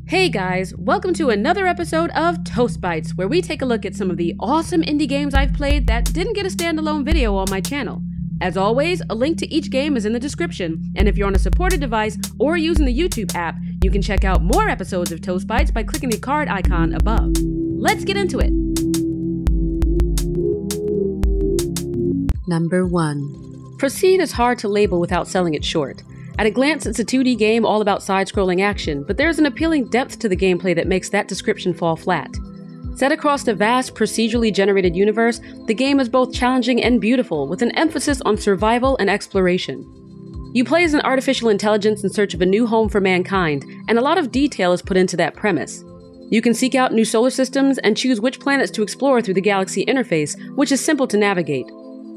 Hey guys, welcome to another episode of Toast Bites, where we take a look at some of the awesome indie games I've played that didn't get a standalone video on my channel. As always, a link to each game is in the description, and if you're on a supported device or using the YouTube app, you can check out more episodes of Toast Bites by clicking the card icon above. Let's get into it! Number 1. Proceed is hard to label without selling it short. At a glance, it's a 2D game all about side-scrolling action, but there's an appealing depth to the gameplay that makes that description fall flat. Set across a vast, procedurally generated universe, the game is both challenging and beautiful, with an emphasis on survival and exploration. You play as an artificial intelligence in search of a new home for mankind, and a lot of detail is put into that premise. You can seek out new solar systems and choose which planets to explore through the galaxy interface, which is simple to navigate.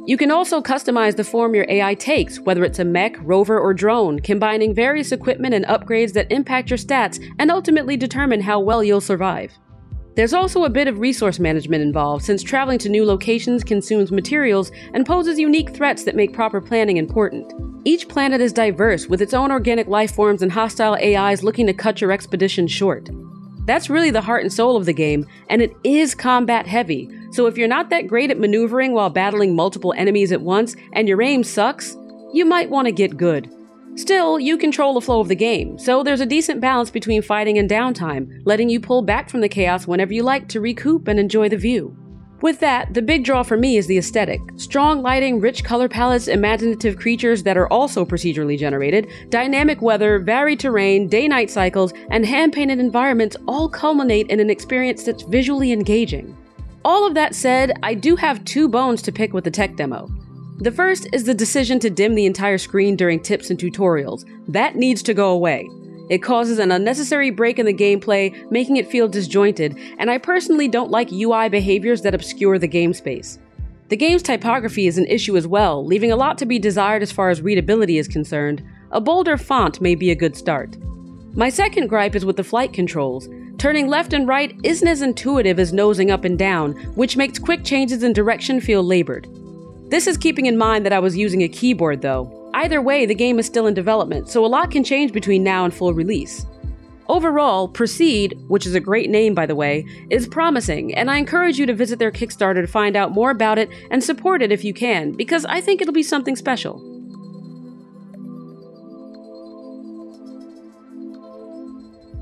You can also customize the form your AI takes, whether it's a mech, rover, or drone, combining various equipment and upgrades that impact your stats and ultimately determine how well you'll survive. There's also a bit of resource management involved, since traveling to new locations consumes materials and poses unique threats that make proper planning important. Each planet is diverse, with its own organic life forms and hostile AIs looking to cut your expedition short. That's really the heart and soul of the game, and it is combat heavy, so if you're not that great at maneuvering while battling multiple enemies at once and your aim sucks, you might want to get good. Still, you control the flow of the game, so there's a decent balance between fighting and downtime, letting you pull back from the chaos whenever you like to recoup and enjoy the view. With that, the big draw for me is the aesthetic. Strong lighting, rich color palettes, imaginative creatures that are also procedurally generated, dynamic weather, varied terrain, day-night cycles, and hand-painted environments all culminate in an experience that's visually engaging. All of that said, I do have two bones to pick with the tech demo. The first is the decision to dim the entire screen during tips and tutorials. That needs to go away. It causes an unnecessary break in the gameplay, making it feel disjointed, and I personally don't like UI behaviors that obscure the game space. The game's typography is an issue as well, leaving a lot to be desired as far as readability is concerned. A bolder font may be a good start. My second gripe is with the flight controls. Turning left and right isn't as intuitive as nosing up and down, which makes quick changes in direction feel labored. This is keeping in mind that I was using a keyboard though. Either way, the game is still in development, so a lot can change between now and full release. Overall, Proceed, which is a great name by the way, is promising, and I encourage you to visit their Kickstarter to find out more about it and support it if you can, because I think it'll be something special.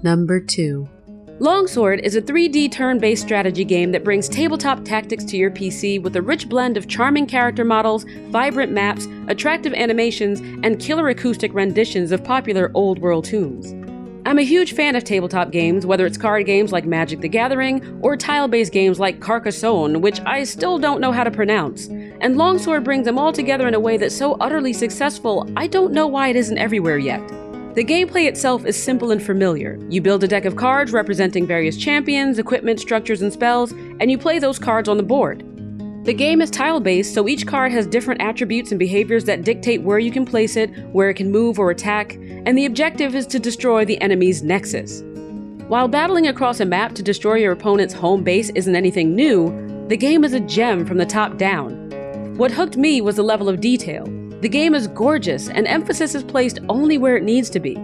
Number 2. Longsword is a 3D turn-based strategy game that brings tabletop tactics to your PC with a rich blend of charming character models, vibrant maps, attractive animations, and killer acoustic renditions of popular old-world tunes. I'm a huge fan of tabletop games, whether it's card games like Magic the Gathering, or tile-based games like Carcassonne, which I still don't know how to pronounce. And Longsword brings them all together in a way that's so utterly successful, I don't know why it isn't everywhere yet. The gameplay itself is simple and familiar. You build a deck of cards representing various champions, equipment, structures, and spells, and you play those cards on the board. The game is tile-based, so each card has different attributes and behaviors that dictate where you can place it, where it can move or attack, and the objective is to destroy the enemy's nexus. While battling across a map to destroy your opponent's home base isn't anything new, the game is a gem from the top down. What hooked me was the level of detail. The game is gorgeous, and emphasis is placed only where it needs to be.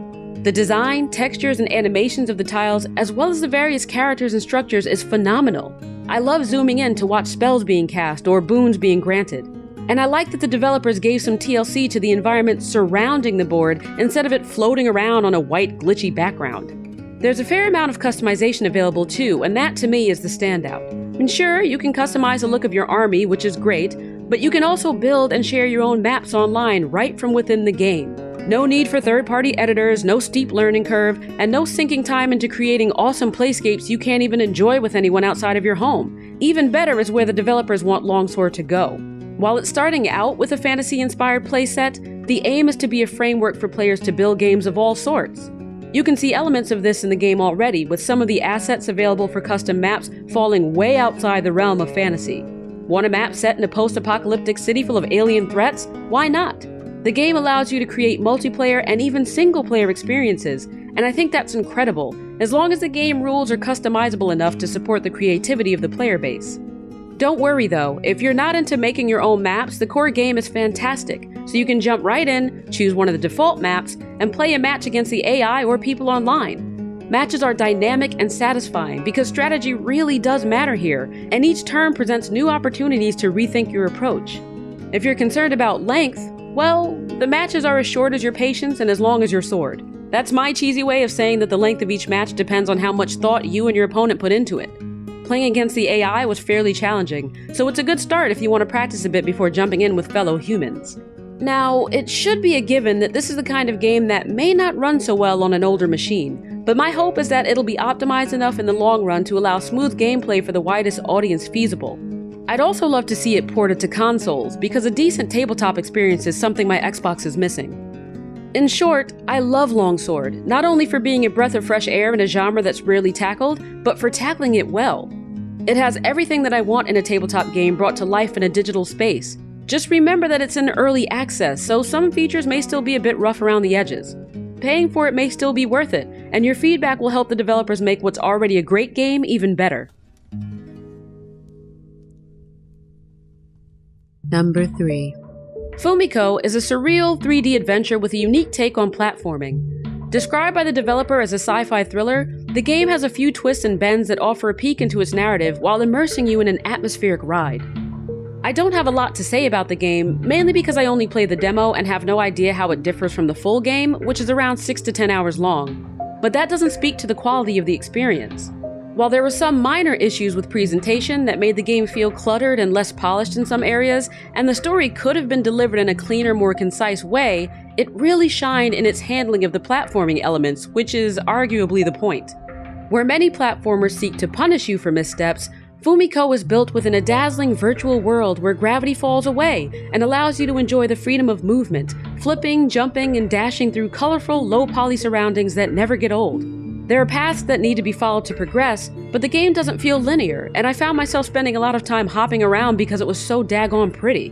The design, textures, and animations of the tiles, as well as the various characters and structures, is phenomenal. I love zooming in to watch spells being cast or boons being granted. And I like that the developers gave some TLC to the environment surrounding the board instead of it floating around on a white, glitchy background. There's a fair amount of customization available too, and that to me is the standout. And sure, you can customize the look of your army, which is great, but you can also build and share your own maps online right from within the game. No need for third-party editors, no steep learning curve, and no sinking time into creating awesome playscapes you can't even enjoy with anyone outside of your home. Even better is where the developers want Longsword to go. While it's starting out with a fantasy-inspired playset, the aim is to be a framework for players to build games of all sorts. You can see elements of this in the game already, with some of the assets available for custom maps falling way outside the realm of fantasy. Want a map set in a post-apocalyptic city full of alien threats? Why not? The game allows you to create multiplayer and even single-player experiences, and I think that's incredible, as long as the game rules are customizable enough to support the creativity of the player base. Don't worry though, if you're not into making your own maps, the core game is fantastic, so you can jump right in, choose one of the default maps, and play a match against the AI or people online. Matches are dynamic and satisfying because strategy really does matter here, and each turn presents new opportunities to rethink your approach. If you're concerned about length, well, the matches are as short as your patience and as long as your sword. That's my cheesy way of saying that the length of each match depends on how much thought you and your opponent put into it. Playing against the AI was fairly challenging, so it's a good start if you want to practice a bit before jumping in with fellow humans. Now, it should be a given that this is the kind of game that may not run so well on an older machine, but my hope is that it'll be optimized enough in the long run to allow smooth gameplay for the widest audience feasible. I'd also love to see it ported to consoles, because a decent tabletop experience is something my Xbox is missing. In short, I love Longsword, not only for being a breath of fresh air in a genre that's rarely tackled, but for tackling it well. It has everything that I want in a tabletop game brought to life in a digital space. Just remember that it's in early access, so some features may still be a bit rough around the edges. Paying for it may still be worth it, and your feedback will help the developers make what's already a great game even better. Number 3. Fumo is a surreal 3D adventure with a unique take on platforming. Described by the developer as a sci-fi thriller, the game has a few twists and bends that offer a peek into its narrative while immersing you in an atmospheric ride. I don't have a lot to say about the game, mainly because I only played the demo and have no idea how it differs from the full game, which is around 6 to 10 hours long. But that doesn't speak to the quality of the experience. While there were some minor issues with presentation that made the game feel cluttered and less polished in some areas, and the story could have been delivered in a cleaner, more concise way, it really shined in its handling of the platforming elements, which is arguably the point. Where many platformers seek to punish you for missteps, Fumo is built within a dazzling virtual world where gravity falls away and allows you to enjoy the freedom of movement, flipping, jumping, and dashing through colorful, low-poly surroundings that never get old. There are paths that need to be followed to progress, but the game doesn't feel linear, and I found myself spending a lot of time hopping around because it was so daggone pretty.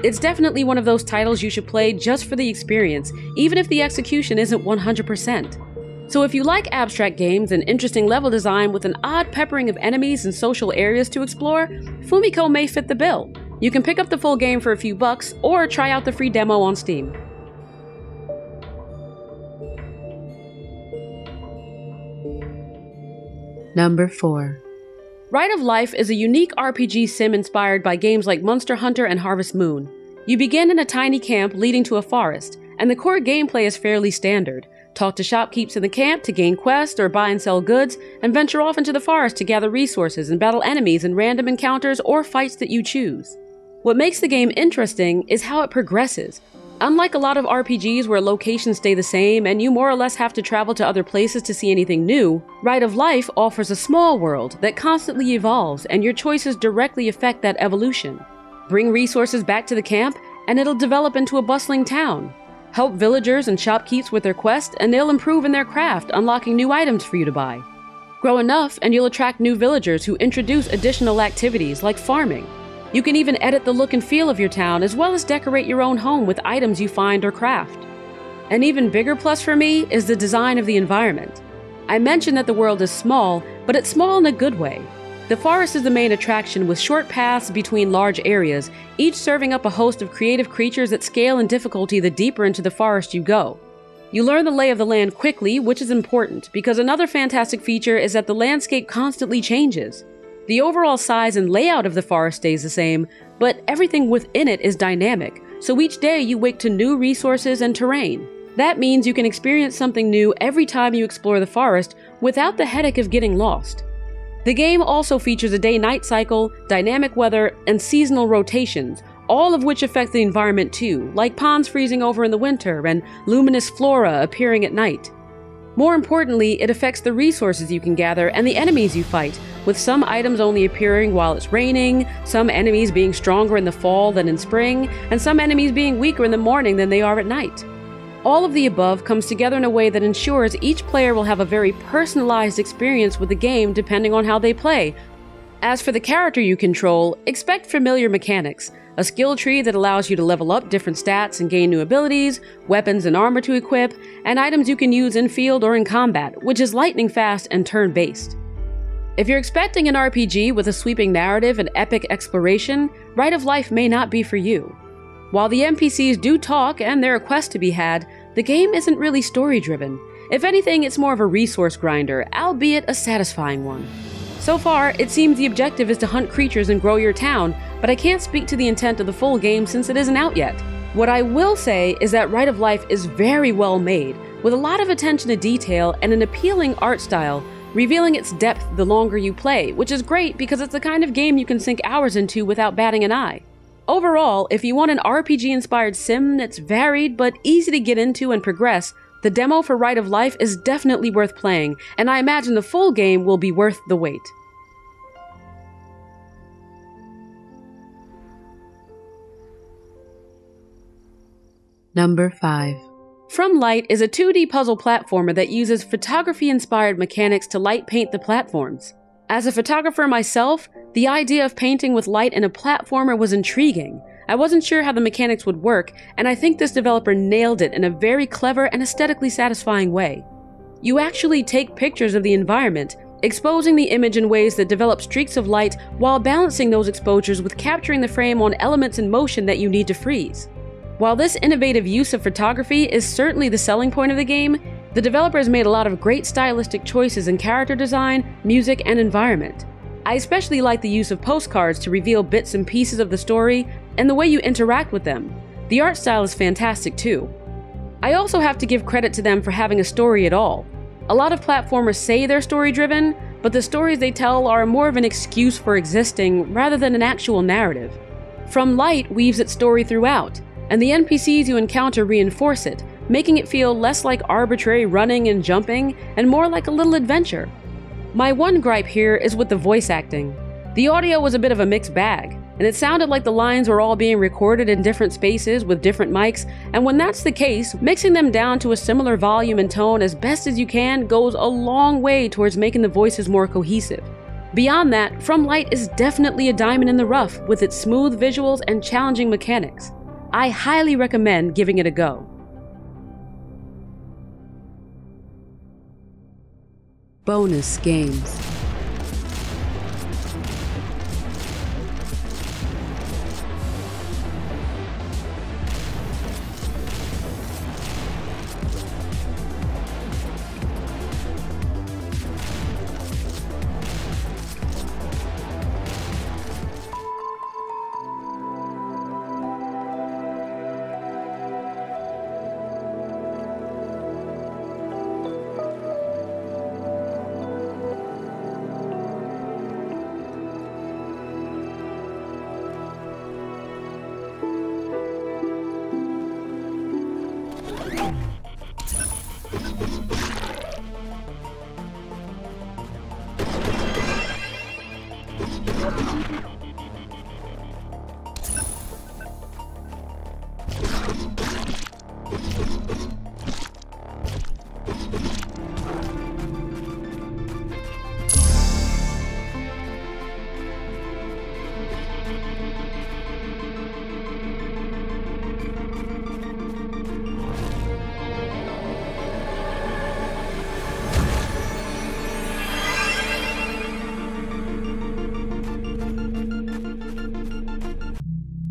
It's definitely one of those titles you should play just for the experience, even if the execution isn't 100%. So if you like abstract games and interesting level design with an odd peppering of enemies and social areas to explore, Fumo may fit the bill. You can pick up the full game for a few bucks, or try out the free demo on Steam. Number 4. Rite of Life is a unique RPG sim inspired by games like Monster Hunter and Harvest Moon. You begin in a tiny camp leading to a forest, and the core gameplay is fairly standard. Talk to shopkeepers in the camp to gain quests or buy and sell goods, and venture off into the forest to gather resources and battle enemies in random encounters or fights that you choose. What makes the game interesting is how it progresses. Unlike a lot of RPGs where locations stay the same and you more or less have to travel to other places to see anything new, Rite of Life offers a small world that constantly evolves, and your choices directly affect that evolution. Bring resources back to the camp and it'll develop into a bustling town. Help villagers and shopkeepers with their quests and they'll improve in their craft, unlocking new items for you to buy. Grow enough and you'll attract new villagers who introduce additional activities like farming. You can even edit the look and feel of your town, as well as decorate your own home with items you find or craft. An even bigger plus for me is the design of the environment. I mentioned that the world is small, but it's small in a good way. The forest is the main attraction, with short paths between large areas, each serving up a host of creative creatures that scale in difficulty the deeper into the forest you go. You learn the lay of the land quickly, which is important, because another fantastic feature is that the landscape constantly changes. The overall size and layout of the forest stays the same, but everything within it is dynamic, so each day you wake to new resources and terrain. That means you can experience something new every time you explore the forest without the headache of getting lost. The game also features a day-night cycle, dynamic weather, and seasonal rotations, all of which affect the environment too, like ponds freezing over in the winter and luminous flora appearing at night. More importantly, it affects the resources you can gather and the enemies you fight, with some items only appearing while it's raining, some enemies being stronger in the fall than in spring, and some enemies being weaker in the morning than they are at night. All of the above comes together in a way that ensures each player will have a very personalized experience with the game depending on how they play. As for the character you control, expect familiar mechanics. A skill tree that allows you to level up different stats and gain new abilities, weapons and armor to equip, and items you can use in field or in combat, which is lightning fast and turn-based. If you're expecting an RPG with a sweeping narrative and epic exploration, Rite of Life may not be for you. While the NPCs do talk and there are quests to be had, the game isn't really story-driven. If anything, it's more of a resource grinder, albeit a satisfying one. So far, it seems the objective is to hunt creatures and grow your town, but I can't speak to the intent of the full game since it isn't out yet. What I will say is that Rite of Life is very well made, with a lot of attention to detail and an appealing art style, revealing its depth the longer you play, which is great because it's the kind of game you can sink hours into without batting an eye. Overall, if you want an RPG-inspired sim that's varied but easy to get into and progress, the demo for Rite of Life is definitely worth playing, and I imagine the full game will be worth the wait. Number 5. From Light is a 2D puzzle platformer that uses photography-inspired mechanics to light paint the platforms. As a photographer myself, the idea of painting with light in a platformer was intriguing. I wasn't sure how the mechanics would work, and I think this developer nailed it in a very clever and aesthetically satisfying way. You actually take pictures of the environment, exposing the image in ways that develop streaks of light while balancing those exposures with capturing the frame on elements in motion that you need to freeze. While this innovative use of photography is certainly the selling point of the game, the developers made a lot of great stylistic choices in character design, music, and environment. I especially like the use of postcards to reveal bits and pieces of the story and the way you interact with them. The art style is fantastic too. I also have to give credit to them for having a story at all. A lot of platformers say they're story-driven, but the stories they tell are more of an excuse for existing rather than an actual narrative. From Light weaves its story throughout, and the NPCs you encounter reinforce it, making it feel less like arbitrary running and jumping and more like a little adventure. My one gripe here is with the voice acting. The audio was a bit of a mixed bag, and it sounded like the lines were all being recorded in different spaces with different mics, and when that's the case, mixing them down to a similar volume and tone as best as you can goes a long way towards making the voices more cohesive. Beyond that, From Light is definitely a diamond in the rough with its smooth visuals and challenging mechanics. I highly recommend giving it a go. Bonus games.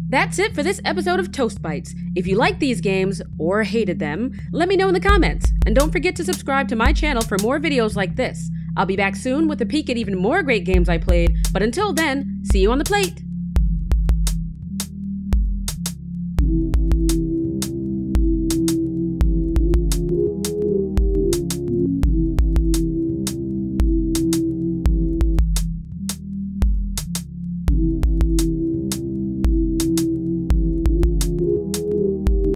That's it for this episode of Toast Bites. If you liked these games, or hated them, let me know in the comments. And don't forget to subscribe to my channel for more videos like this. I'll be back soon with a peek at even more great games I played, but until then, see you on the plate!